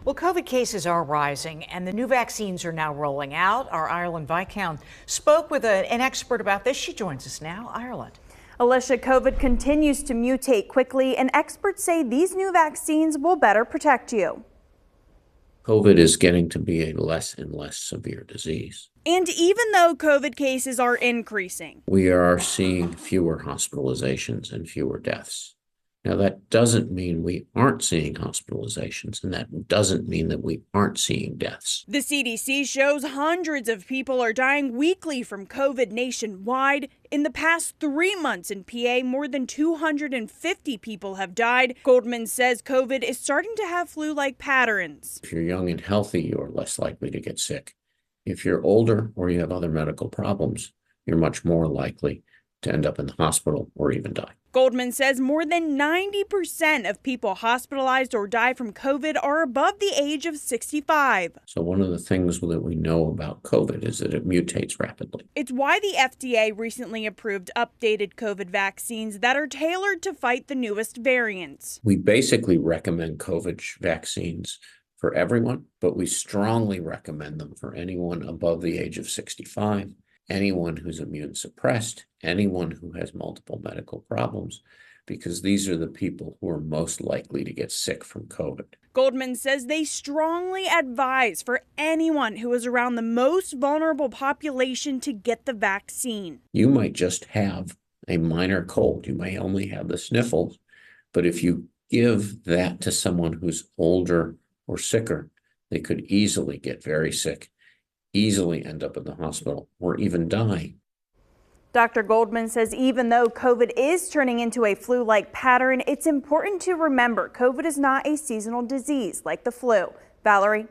Well, COVID cases are rising and the new vaccines are now rolling out. Our Ireland Viscount spoke with an expert about this. She joins us now. Ireland. Alicia, COVID continues to mutate quickly, and experts say these new vaccines will better protect you. COVID is getting to be a less and less severe disease. And even though COVID cases are increasing, we are seeing fewer hospitalizations and fewer deaths. Now, that doesn't mean we aren't seeing hospitalizations, and that doesn't mean that we aren't seeing deaths. The CDC shows hundreds of people are dying weekly from COVID nationwide. In the past 3 months in PA, more than 250 people have died. Goldman says COVID is starting to have flu-like patterns. If you're young and healthy, you're less likely to get sick. If you're older or you have other medical problems, you're much more likely to end up in the hospital or even die. Goldman says more than 90% of people hospitalized or die from COVID are above the age of 65. So one of the things that we know about COVID is that it mutates rapidly. It's why the FDA recently approved updated COVID vaccines that are tailored to fight the newest variants. We basically recommend COVID vaccines for everyone, but we strongly recommend them for anyone above the age of 65. Anyone who's immune suppressed, anyone who has multiple medical problems, because these are the people who are most likely to get sick from COVID. Goldman says they strongly advise for anyone who is around the most vulnerable population to get the vaccine. You might just have a minor cold. You may only have the sniffles, but if you give that to someone who's older or sicker, they could easily get very sick, easily end up in the hospital, or even die. Dr. Goldman says even though COVID is turning into a flu-like pattern, it's important to remember COVID is not a seasonal disease like the flu. Valerie.